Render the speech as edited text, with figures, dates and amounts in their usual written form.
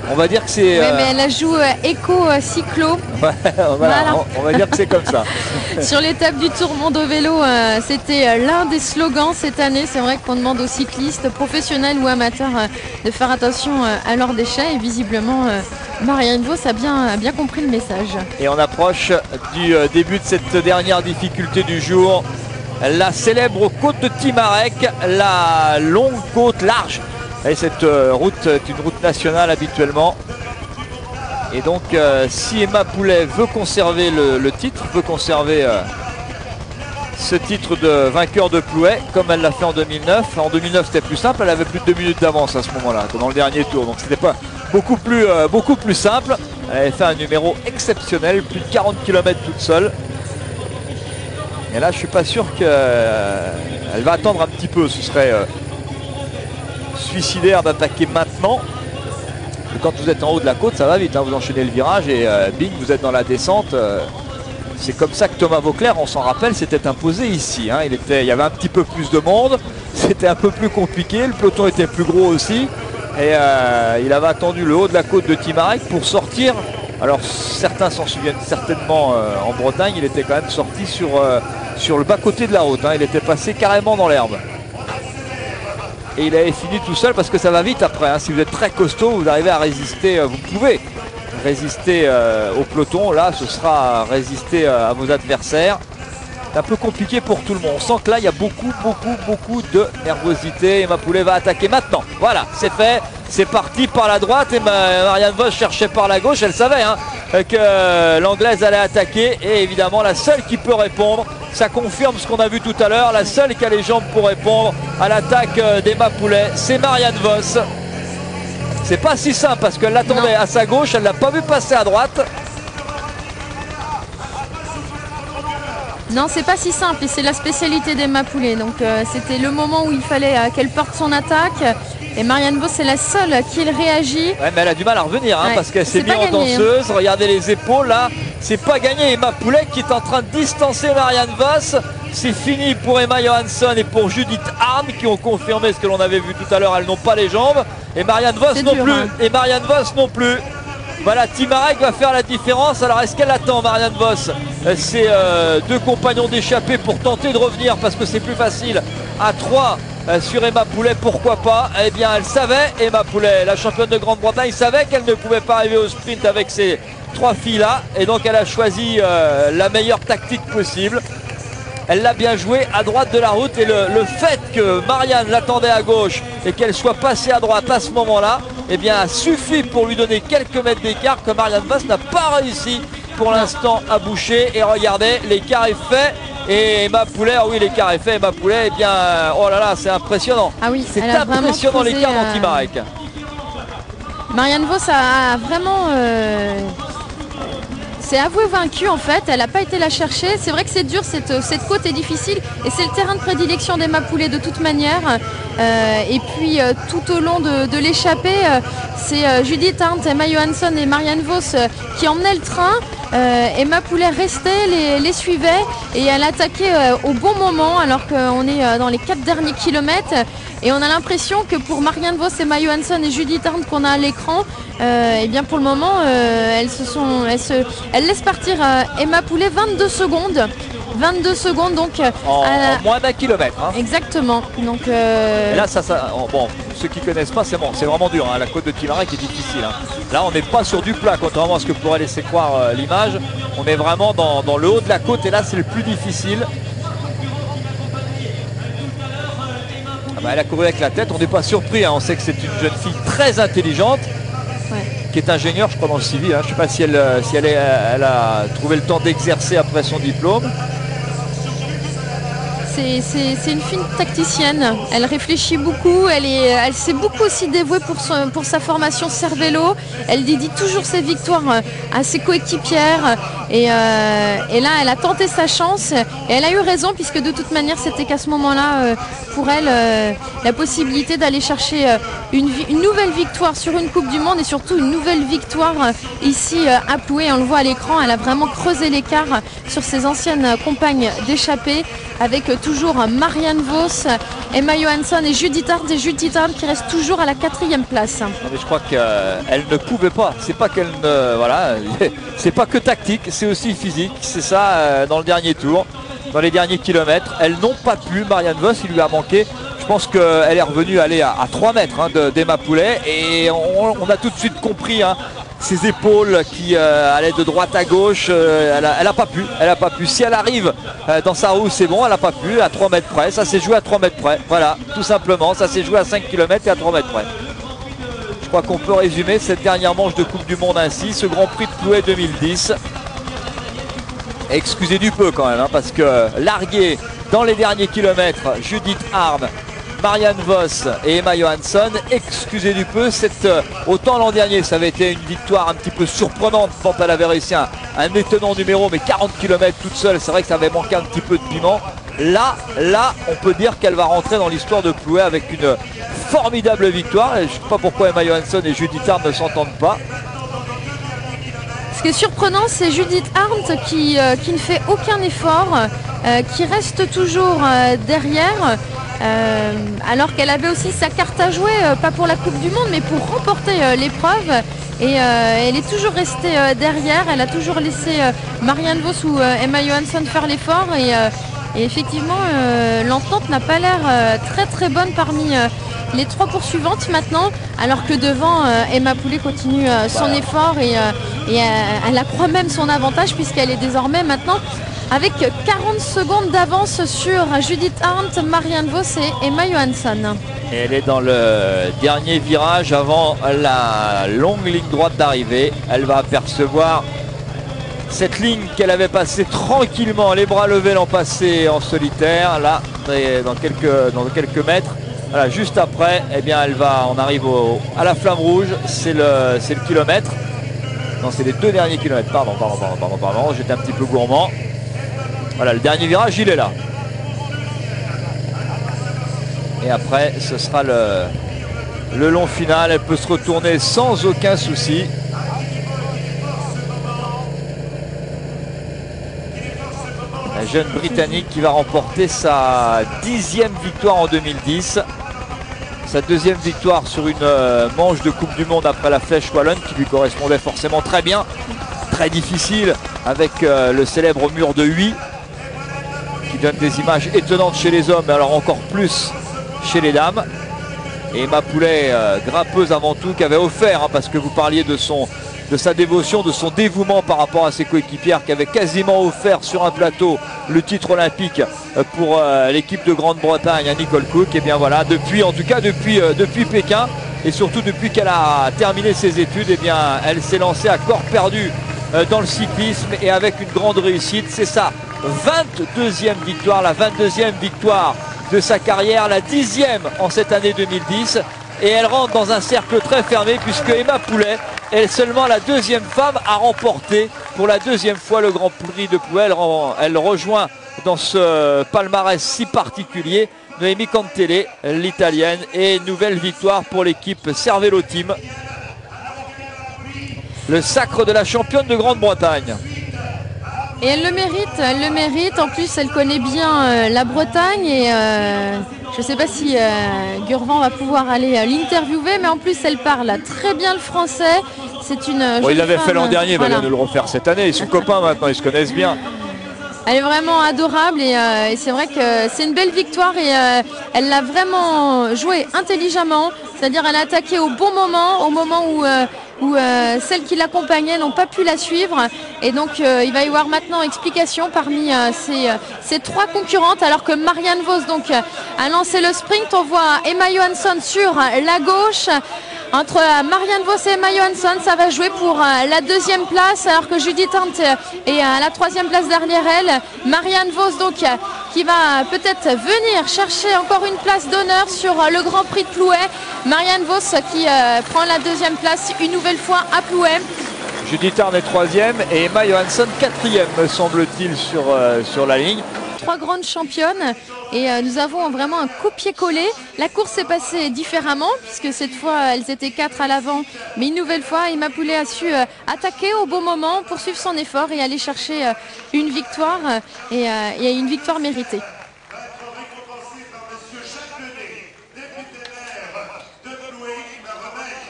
On va dire que c'est... Oui, mais elle joue éco-cyclo. Voilà. On va dire que c'est comme ça. Sur l'étape du Tour Mondo Vélo, c'était l'un des slogans cette année. C'est vrai qu'on demande aux cyclistes, professionnels ou amateurs, de faire attention à leurs déchets. Et visiblement, Marianne Vos a bien compris le message. Et on approche du début de cette dernière difficulté du jour. La célèbre côte de Timarec, la longue côte large. Et cette route est une route nationale habituellement. Et donc si Emma Poulet veut conserver le titre, veut conserver ce titre de vainqueur de Plouay, comme elle l'a fait en 2009. En 2009 c'était plus simple, elle avait plus de 2 minutes d'avance à ce moment-là, dans le dernier tour. Donc c'était pas beaucoup plus simple. Elle avait fait un numéro exceptionnel, plus de 40 km toute seule. Et là je suis pas sûr qu'elle va attendre un petit peu, ce serait... suicidaire d'attaquer maintenant. Quand vous êtes en haut de la côte, ça va vite, hein, vous enchaînez le virage et bing, vous êtes dans la descente. C'est comme ça que Thomas Vauclair, on s'en rappelle, s'était imposé ici, hein. Il y avait un petit peu plus de monde, c'était un peu plus compliqué, le peloton était plus gros aussi et il avait attendu le haut de la côte de Timarec pour sortir. Alors certains s'en souviennent certainement, en Bretagne, il était quand même sorti sur le bas-côté de la route, hein. Il était passé carrément dans l'herbe. Et il avait fini tout seul parce que ça va vite après, hein. Si vous êtes très costaud, vous arrivez à résister, vous pouvez résister au peloton. Là, ce sera résister à vos adversaires. C'est un peu compliqué pour tout le monde. On sent que là, il y a beaucoup de nervosité. Emma Poulet va attaquer maintenant. Voilà, c'est fait. C'est parti par la droite et Marianne Vos cherchait par la gauche. Elle savait, hein, que l'Anglaise allait attaquer. Et évidemment, la seule qui peut répondre, ça confirme ce qu'on a vu tout à l'heure. La seule qui a les jambes pour répondre à l'attaque d'Emma Poulet, c'est Marianne Vos. C'est pas si simple parce qu'elle l'attendait à sa gauche. Elle l'a pas vu passer à droite. Non, c'est pas si simple et c'est la spécialité d'Emma Poulet. Donc c'était le moment où il fallait qu'elle porte son attaque. Et Marianne Vos, c'est la seule qui réagit. Ouais, mais elle a du mal à revenir, hein, parce qu'elle s'est mise en danseuse. Regardez les épaules là. C'est pas gagné. Emma Poulet qui est en train de distancer Marianne Vos. C'est fini pour Emma Johansson et pour Judith Arndt qui ont confirmé ce que l'on avait vu tout à l'heure. Elles n'ont pas les jambes. Et Marianne Vos non plus. Hein. Et Marianne Vos non plus. Voilà, Timarec va faire la différence. Alors est-ce qu'elle attend Marianne Vos ses deux compagnons d'échappée pour tenter de revenir parce que c'est plus facile à 3 sur Emma Poulet, pourquoi pas? Eh bien elle savait, Emma Poulet, la championne de Grande-Bretagne, savait qu'elle ne pouvait pas arriver au sprint avec ces 3 filles là et donc elle a choisi la meilleure tactique possible. Elle l'a bien joué à droite de la route et le fait que Marianne l'attendait à gauche et qu'elle soit passée à droite à ce moment-là, eh bien a suffi pour lui donner quelques mètres d'écart que Marianne Vos n'a pas réussi pour l'instant à boucher. Et regardez, l'écart est fait et Emma Poulet, oh oui l'écart est fait, Emma Poulet, eh bien oh là là, c'est impressionnant. Ah oui, c'est impressionnant l'écart dans Timarec. Marianne Vos a vraiment... c'est avoué vaincu en fait, elle n'a pas été la chercher. C'est vrai que c'est dur, cette côte est difficile et c'est le terrain de prédilection d'Emma Poulet de toute manière. Et puis tout au long de l'échappée, c'est Judith Arndt, Emma Johansson et Marianne Vos qui emmenaient le train. Emma Poulet restait, les suivait et elle attaquait au bon moment alors qu'on est dans les 4 derniers kilomètres. Et on a l'impression que pour Marianne Vos, Emma Johansson et Judith Arndt qu'on a à l'écran, et bien pour le moment, elles laissent partir Emma Poulet 22 secondes. 22 secondes donc en moins d'1 kilomètre. Hein. Exactement. Donc, et là, bon, ceux qui connaissent pas, c'est bon, c'est vraiment dur. Hein. La côte de Timarec est difficile. Hein. Là, on n'est pas sur du plat, contrairement à ce que pourrait laisser croire l'image. On est vraiment dans le haut de la côte et là, c'est le plus difficile. Ah bah, elle a couru avec la tête, on n'est pas surpris. Hein. On sait que c'est une jeune fille très intelligente. Qui est ingénieure, je crois, dans le civil. Hein. Je ne sais pas si elle a trouvé le temps d'exercer après son diplôme. C'est une fine tacticienne. Elle réfléchit beaucoup. Elle s'est beaucoup aussi dévouée pour sa formation Cervélo. Elle dédie toujours ses victoires à ses coéquipières. Et là, elle a tenté sa chance. Et elle a eu raison, puisque de toute manière, c'était qu'à ce moment-là, pour elle, la possibilité d'aller chercher une nouvelle victoire sur une Coupe du Monde et surtout une nouvelle victoire ici à Plouay. On le voit à l'écran, elle a vraiment creusé l'écart sur ses anciennes compagnes d'échappée avec toujours Marianne Vos Emma Johansson et Judith Arndt, qui reste toujours à la 4e place. Non, mais je crois qu'elle ne pouvait pas. C'est pas qu'elle ne, voilà, c'est pas que tactique, c'est aussi physique. C'est ça dans le dernier tour, dans les derniers kilomètres. Elles n'ont pas pu. Marianne Vos, il lui a manqué. Je pense qu'elle est revenue aller à 3 mètres d'Emma Poulet et on a tout de suite compris. Ses épaules qui allaient de droite à gauche, elle a pas pu. Si elle arrive dans sa roue, c'est bon, elle n'a pas pu, à 3 mètres près. Ça s'est joué à 3 mètres près. Voilà, tout simplement, ça s'est joué à 5 km et à 3 mètres près. Je crois qu'on peut résumer cette dernière manche de Coupe du Monde ainsi, ce Grand Prix de Plouay 2010. Excusez du peu quand même, parce que largué dans les derniers kilomètres, Judith Arndt, Marianne Vos et Emma Johansson, excusez du peu, autant l'an dernier ça avait été une victoire un petit peu surprenante quand elle avait réussi un étonnant numéro, mais 40 km toute seule, c'est vrai que ça avait manqué un petit peu de piment. Là, on peut dire qu'elle va rentrer dans l'histoire de Plouay avec une formidable victoire. Et je ne sais pas pourquoi Emma Johansson et Judith Arndt ne s'entendent pas. Ce qui est surprenant, c'est Judith Arndt qui ne fait aucun effort, qui reste toujours derrière. Alors qu'elle avait aussi sa carte à jouer, pas pour la Coupe du Monde mais pour remporter l'épreuve, et elle est toujours restée derrière. Elle a toujours laissé Marianne Vos ou Emma Johansson faire l'effort, et effectivement l'entente n'a pas l'air très très bonne parmi les 3 poursuivantes maintenant, alors que devant Emma Poulet continue son effort, et elle accroît même son avantage puisqu'elle est désormais maintenant avec 40 secondes d'avance sur Judith Arndt, Marianne Vos et Emma Johansson. Et elle est dans le dernier virage avant la longue ligne droite d'arrivée. Elle va apercevoir cette ligne qu'elle avait passée tranquillement, les bras levés l'an passé en solitaire. Là, dans quelques mètres, voilà, juste après, eh bien, on arrive à la flamme rouge. C'est le kilomètre. Non, c'est les 2 derniers kilomètres. Pardon. J'étais un petit peu gourmand. Voilà, le dernier virage, il est là. Et après, ce sera le long final. Elle peut se retourner sans aucun souci. La jeune Britannique qui va remporter sa 10e victoire en 2010. Sa 2e victoire sur une manche de Coupe du Monde après la Flèche Wallonne, qui lui correspondait forcément très bien. Très difficile, avec le célèbre mur de Huy, qui donne des images étonnantes chez les hommes, mais alors encore plus chez les dames. Et Emma Poulet, grimpeuse avant tout, qui avait offert, parce que vous parliez de sa dévotion, de son dévouement par rapport à ses coéquipières, qui avait quasiment offert sur un plateau le titre olympique pour l'équipe de Grande-Bretagne à Nicole Cook. Et bien voilà, depuis Pékin, et surtout depuis qu'elle a terminé ses études, et bien elle s'est lancée à corps perdu dans le cyclisme, et avec une grande réussite. C'est sa 22e victoire, la 22e victoire de sa carrière, la 10e en cette année 2010, et elle rentre dans un cercle très fermé, puisque Emma Poulet est seulement la 2e femme à remporter pour la 2e fois le Grand Prix de Plouay. Elle rejoint dans ce palmarès si particulier Noémie Cantele, l'italienne, et nouvelle victoire pour l'équipe Cervélo Team, le sacre de la championne de Grande-Bretagne. Et elle le mérite, en plus elle connaît bien la Bretagne, et je ne sais pas si Gurvan va pouvoir aller l'interviewer, mais en plus elle parle très bien le français. C'est une il l'avait fait l'an dernier, voilà. Il va nous le refaire cette année, ils sont copains maintenant, ils se connaissent bien. Elle est vraiment adorable, et c'est vrai que c'est une belle victoire, et elle l'a vraiment joué intelligemment, c'est-à-dire elle a attaqué au bon moment, au moment où celles qui l'accompagnaient n'ont pas pu la suivre, et donc il va y avoir maintenant explication parmi ces 3 concurrentes, alors que Marianne Vos donc a lancé le sprint. On voit Emma Johansson sur la gauche. Entre Marianne Vos et Emma Johansson, ça va jouer pour la 2e place, alors que Judith Arndt est à la 3e place derrière elle. Marianne Vos donc qui va peut-être venir chercher encore une place d'honneur sur le Grand Prix de Plouay. Marianne Vos qui prend la 2e place une nouvelle fois à Plouay. Judith Arndt est 3e et Emma Johansson 4e, me semble-t-il, sur la ligne. 3 grandes championnes, et nous avons vraiment un copier-coller. La course s'est passée différemment, puisque cette fois elles étaient 4 à l'avant, mais une nouvelle fois Emma Poulet a su attaquer au bon moment, poursuivre son effort et aller chercher une victoire, et une victoire méritée.